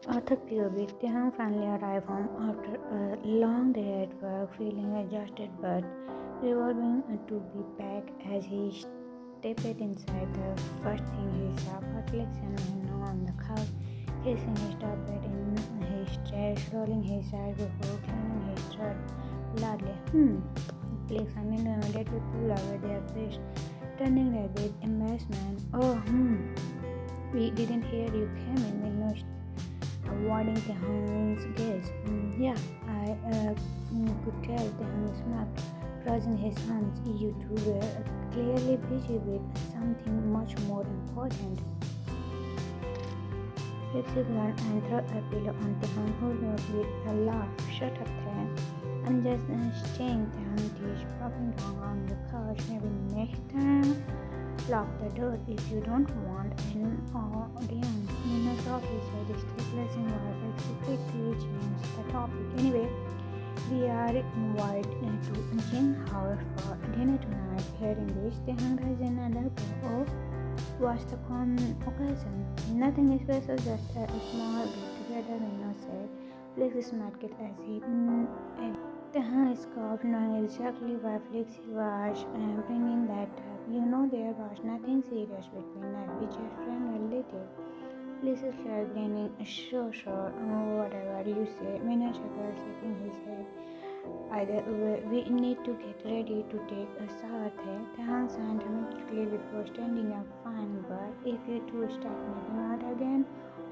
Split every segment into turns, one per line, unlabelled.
Author POV Tehang finally arrived home after a long day at work, feeling exhausted but revolving to be back. As he stepped inside, the first thing he saw was Alexander on the couch, kissing his top in his chair, rolling his eyes before cleaning his throat loudly. Alexander immediately pulled away their face, turning red with embarrassment. We didn't hear you came in, avoiding the Hang's gaze. Yeah, I could tell the Hang snapped, crossing his arms. You two were clearly busy with something much more important. Lexi glanced and threw a pillow on the Hang, who laughed with a laugh. Shut up, Tan. I'm just staying down, dish, popping down on the couch. Maybe next time, lock the door if you don't want an audience. Nina's officer is still blessing while Lexi quickly changed the topic. Anyway, we are invited to Jin house for dinner tonight. Hearing this, the hung has another go. Oh, what's the occasion? Nothing special, just a small get-together, Nina said. Lexi smacked it as he the hung scoffed, knowing exactly why Flexi was bringing that up. You know, there was nothing serious between us. We just friend a little. Lisa started grinning. Sure, whatever you say. Minashaka shaking his head. Either way, we need to get ready to take a shower there. The hung scientifically before standing up. Fine, but if you two start making out again,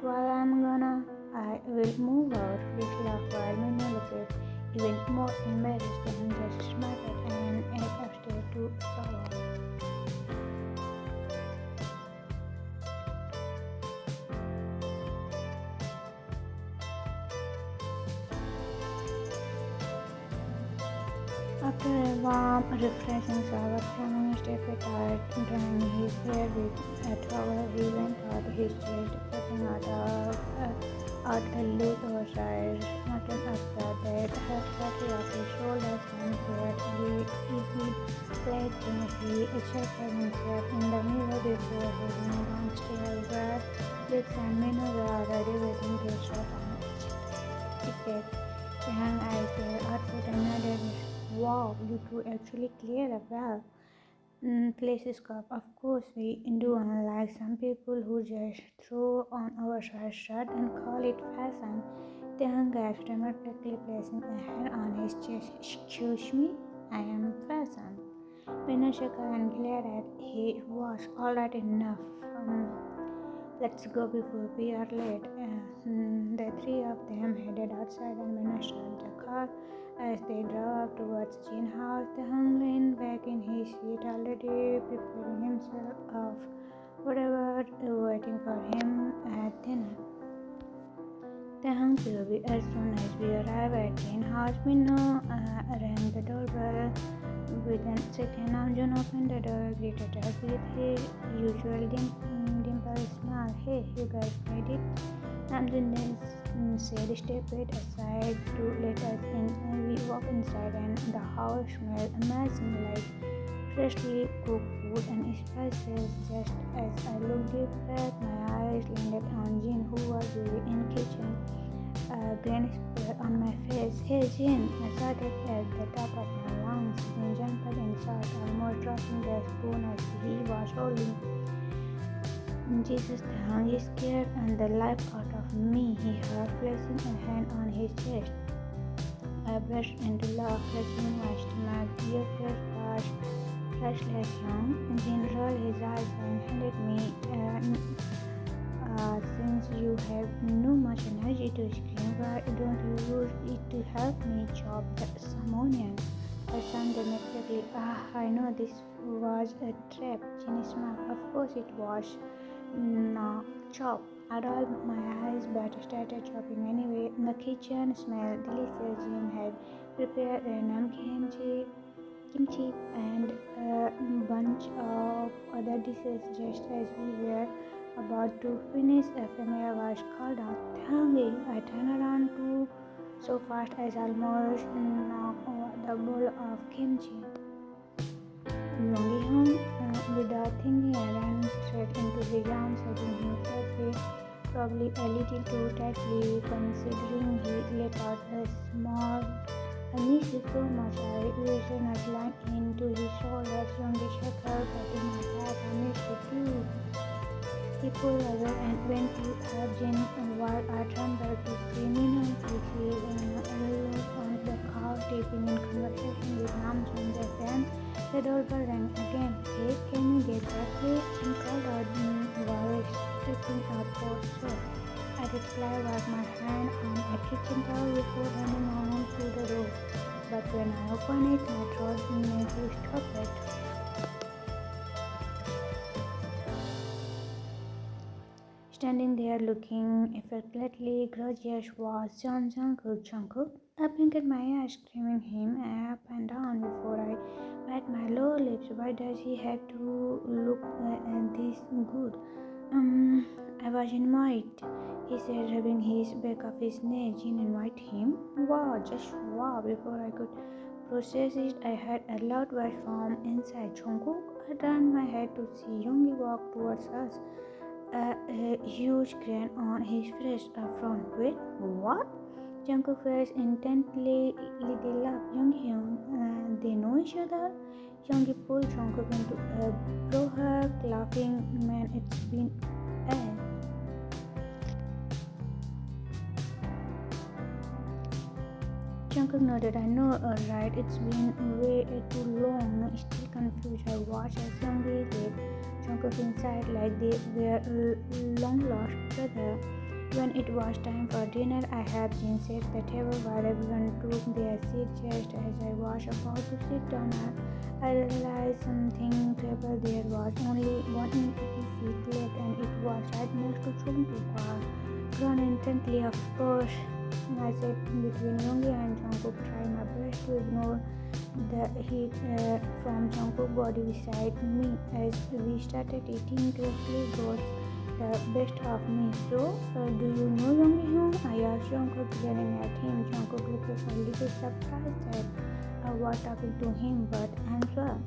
while I'm gonna, I will move out. Please laugh while Mina looked even more embarrassed than just smarted and ate upstairs to shower. After a warm, refreshing shower, Prime Minister retired, drying his hair with a towel. He went out his chest, popping out a loose oversized mutton upside that had slightly off his shoulders and where he played gently, excited himself in the mirror before heading downstairs where Lex and Minna were already waiting to shop on ticket. The hung eyes there, output another. Wow, you two actually clear up well. Places cup. Of course we do, unlike some people who just throw on oversized shirt and call it fashion. The hung gasped, dramatically placing a hand on his chest. Excuse me? I am fashion. Vinashaka and glared at he was alright enough. Let's go before we are late. The three of them headed outside and Vinay started the car. As they drove towards Jean's house, the hung leaned back in his seat, already preparing himself of whatever waiting for him at dinner. The hung POV. As soon as we arrive at Jean's house, Minno rang the doorbell. Within a second, Namjoon opened the door, greeted us with his usual dimple smile. Hey, you guys made it? Namjoon then said, step it aside to let us in. We walked inside and the house smelled amazing, like freshly cooked food and spices. Just as I looked deeper, my eyes landed on Jean, who was busy in the kitchen. A grin spread on my face. Hey Jean, I shouted at the top of my lungs. Jean jumped inside, almost dropping the spoon as he was holding. Jesus, the hung is scared and the life out of me, he heard, placing a hand on his chest. I burst into laugh, clutching my stomach. Your face was fleshless, young. Jean rolled his eyes and handed me since you have no much energy to scream, why don't you use it to help me chop some onion? I sang dramatically. I know this was a trap. Jean smiled. Of course it was. No, chop. I rolled my eyes but started chopping anyway. The kitchen smelled delicious. Jean had prepared Nam kimchi and a bunch of other dishes just as we were about to finish. A familiar voice called out, Tangi. I turned around too so fast as almost knocked over the bowl of kimchi. Yongi hung without thinking. I ran straight into his arms, hugging him tightly, probably a little too tightly considering he let out a small I miss you so much. I wish not lying into his shoulders. Youngie Shekhar patting my back. I miss you too. He pulled away and went to Arjun while I turned back to see Nina quickly on the couch tapping in conversation with Namjoon. Then the doorbell rang again. Hey, can you get that please? Jim called out while stepping out for sure. I replied with my hand on a kitchen towel before handing on to the door. But when I opened it, my throat made to stop it. Standing there looking effectively gorgeous was Jungkook. I blinked my eyes, screaming him up and down before I bit my lower lips. Why does he have to look this good? I was annoyed, he said, rubbing his back of his neck. Jin invited him. Wow, just wow. Before I could process it, I heard a loud voice from inside. Jungkook. I turned my head to see Yoongi walk towards us. A huge grin on his face front. Wait, what? Jungkook was intently little up. Younghyun, they know each other? Youngie pulled Jungkook into a bro hug, laughing. Man, it's been a Jungkook nodded. I know, right? It's been way too long. Still confused, I watched as Youngie led Jungkook inside like they were long lost brother. When it was time for dinner, I had Jin set the table while everyone took their seat. Just as I was about to sit down, I realized something incredible. There was only one empty seat left, and it was right next to Jungkook. Grown intently, of course. I sat between Yoongi and Jungkook, trying my best to ignore the heat from Jungkook's body beside me. As we started eating, closely got the best of me. So, do you know Yoongi? I asked Jungkook, glaring at him. Jungkook looked a little surprised that I was talking to him, but answered.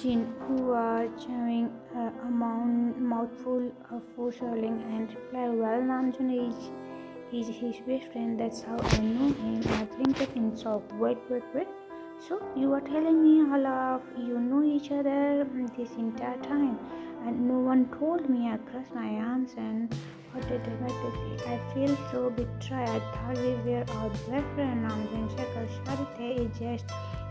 Jin, who was chewing a mouthful of food, swallowing and replied, well, Namjoon is his best friend, that's how I know him. I blinked in shock. Wait. So, you are telling me all of you know each other this entire time, and no one told me? I crossed my arms and nodded dramatically. I feel so betrayed. I thought we were our boyfriend. Namjoon shakal. Sorry, it just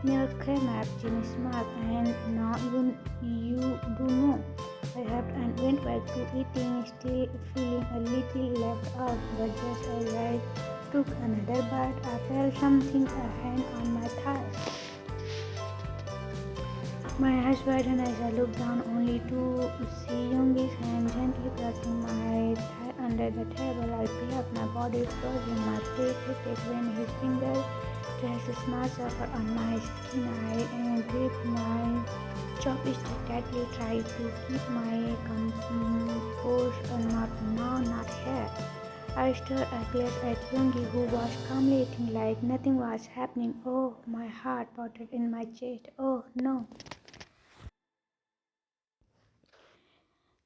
milk came up. Jin smiled, and now you do know. I helped and went back to eating, still feeling a little left out. But just as I took another bite, I felt something, a hand on my thigh. My eyes widened as I looked down, only to see Yoongi's hand gently pressing my thigh under the table. I felt my body frozen, my face hit when his fingers traced a small circle on my skin. I gripped my chopstick tightly, tried to keep my composure. Not here. I stood aghast at Yoongi, who was calmly eating like nothing was happening. Oh, my heart pounded in my chest. Oh, no.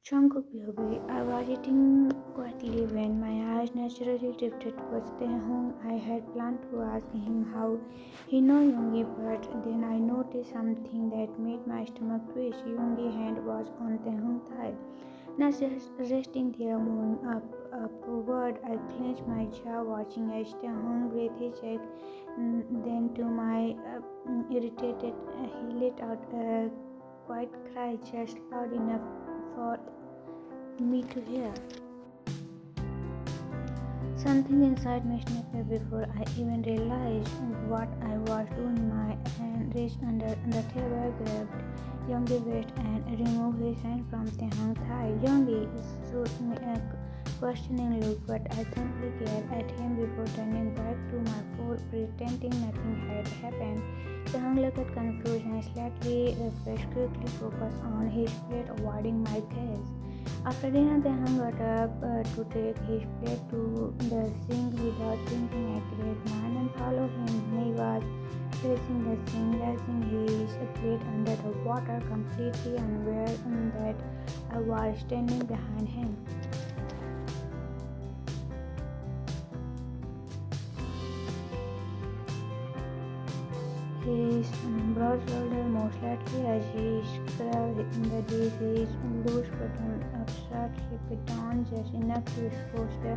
Jungkook baby, I was eating quietly when my eyes naturally drifted towards Taehoon. I had planned to ask him how he knew Yoongi, but then I noticed something that made my stomach twist. Yoongi's hand was on Taehoon's thigh, not just resting there, moving upward. I clenched my jaw, watching as Taehoon breathed his cheek. Then, to my irritated, he let out a quiet cry, just loud enough for me to hear. Something inside me snapped before I even realized what I was doing. My hand reached under the table, grabbed Youngie's waist and removed his hand from Taehoon's thigh. Youngie shot me a questioning look, but I simply glared at him before turning back to my food, pretending nothing had happened. Taehoon looked confused and slightly refreshed, quickly focused on his plate, avoiding my gaze. After dinner, Taehan got up to take his plate to the sink without thinking. A great man and followed him. He was facing the sink, raising his plate under the water, completely unaware that I was standing behind him. His broad shoulder most likely as he scrubbed the dish, his loose button abstractly put on just enough to expose the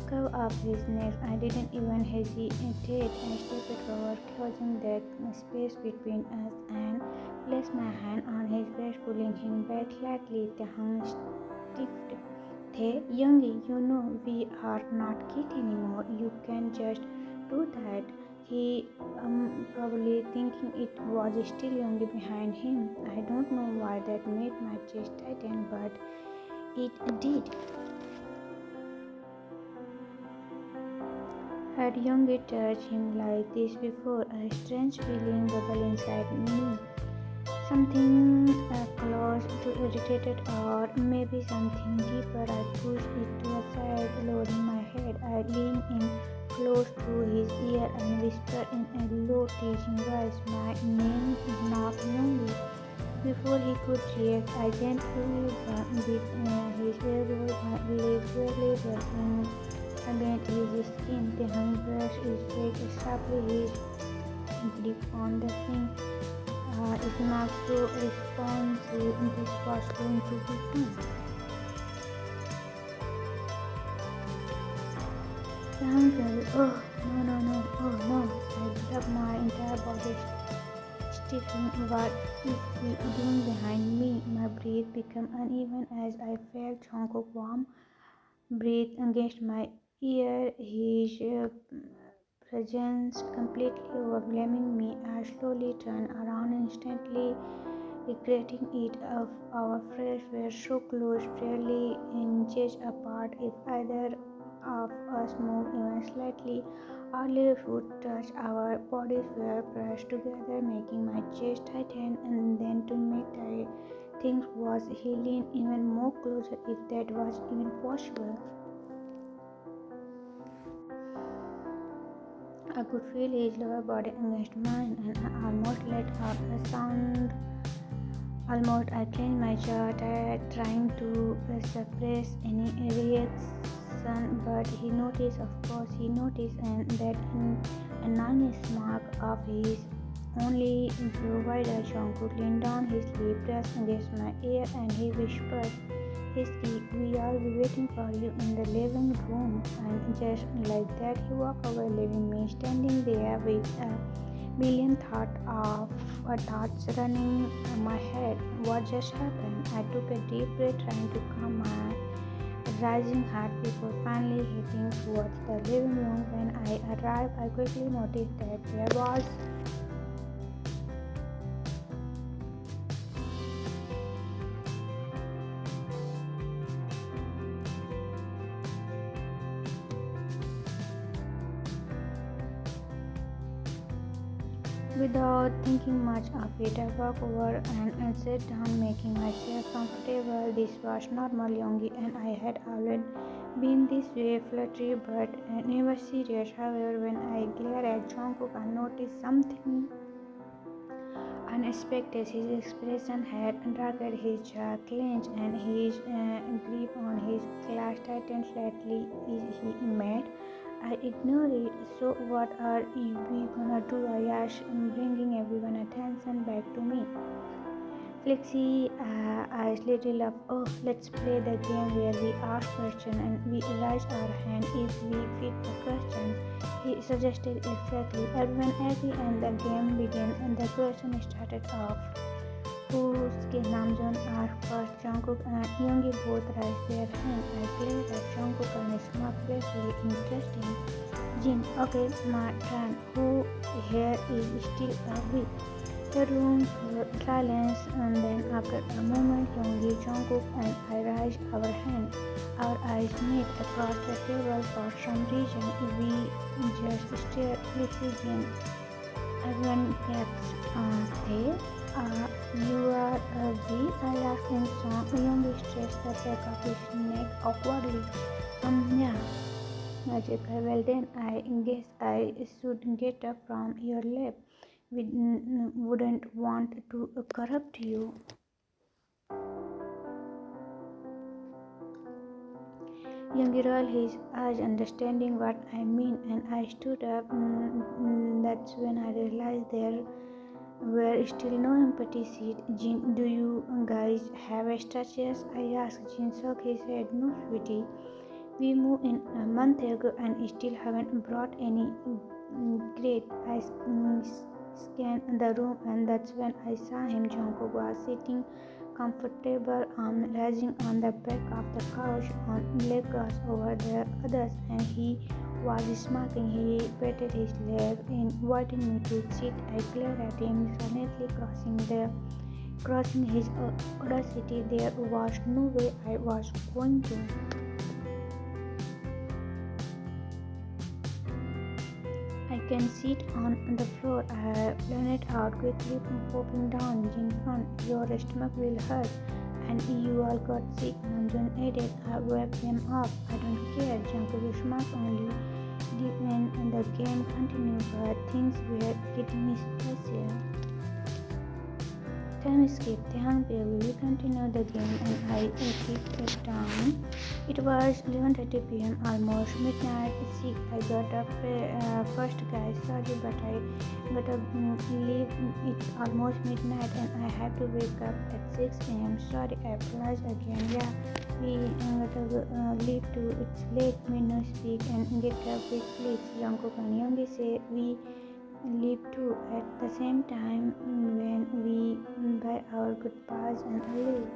curve of his neck. I didn't even hesitate. I stepped forward, closing the space between us, and placed my hand on his breast, pulling him back slightly. The hung stiffed. Hey, Youngie, you know we are not kids anymore. You can just do that. He probably thinking it was still Youngie behind him. I don't know why that made my chest tighten, but it did. Had Youngie touched him like this before? A strange feeling bubbled inside me. Something close to irritated or maybe something deeper. I pushed it to a side, lowering my head. I leaned in close to his ear and whispered in a low, teasing voice, my name is not Youngie. Before he could react, I gently bit his earlobe, liberally brushing against his skin. The hand brushed his face sharply, his grip on the sink. Is not so responsive. This was going to be fun. The uncle, oh no, oh no. I grabbed my entire body, stiffening. What is he doing behind me? My breath became uneven as I felt Jungkook's warm breath against my ear. His presence completely overwhelming me. I slowly turned around, instantly regretting it. Of our friends were so close, barely inches apart. If either of us moved even slightly, our lips would touch. Our bodies were pressed together, making my chest tighten. And then to make things worse, he leaned even more closer, if that was even possible. I could feel his lower body against mine, and I almost let out a sound. Almost I clenched my jaw, trying to suppress any reaction, but he noticed, of course, he noticed, and that annoying mark of his only provider. Jungkook leaned down, his lip pressed against my ear, and he whispered, Hiski, we'll be waiting for you in the living room. And just like that, he walked away, leaving me standing there with a million thoughts running my head. What just happened? I took a deep breath, trying to calm my rising heart before finally heading towards the living room. When I arrived, I quickly noticed that there was Without thinking much of it, I walked over and sat down, making myself comfortable. This was normal Youngie, and I had always been this way, fluttery but never serious. However, when I glared at Jungkook, I noticed something unexpected. His expression had darkened, his jaw clenched, and his grip on his glass tightened slightly. Is he mad? I ignored it. So what are we gonna do? I asked, bringing everyone's attention back to me. Flexi eyes little up. Oh, let's play the game where we ask questions and we raise our hand if we fit the question. He suggested exactly. Everyone agreed and the game began. And the question started off. Whose Namjoon asked first. Jungkook and Youngie both raised their hand. I glared at Jungkook and smiled playfully. Interesting. Jin, okay, my turn. Who here is still a weak? The room for silence, and then after a moment, Youngie, Jungkook and I raised our hand. Our eyes met across the table. For some reason, we just stared. Flexi Jin. Everyone gasped. Hey, you are we? I asked in song. Young stretched the back of his neck awkwardly. Yeah. Logical. Well then, I guess I should get up from your lap. We wouldn't want to corrupt you. Young rolled his eyes, understanding what I mean, and I stood up. That's when I realized there were still no empty seats. Jin, do you guys have extra chairs? I asked. Jin shook his head. No, sweetie. We moved in a month ago and still haven't brought any. Great. I scanned the room, and that's when I saw him. Jungkook was sitting comfortable, resting on the back of the couch, on leg crossed over the others, and he was smirking. He patted his leg, inviting me to sit. I glared at him, silently crossing his audacity. There was no way I was going to. I can sit on the floor. I plan it out quickly, popping down. Jin front. Your stomach will hurt. And you all got sick. Namjoon added. I wiped them off. I don't care. Jungkook smiled only when the game continued, but things were getting special. Time skipped. We continued the game and I kicked it down. It was 11:30 p.m. almost midnight. See, I got up first, guys. Sorry, but I gotta leave. It's almost midnight and I have to wake up at 6 a.m. Sorry, I apologize again. Yeah, we gotta leave too. It's late. We no speak and get a big sleep. Jungkook and Yoongi say we leave too at the same time when we buy our goodbyes and leave.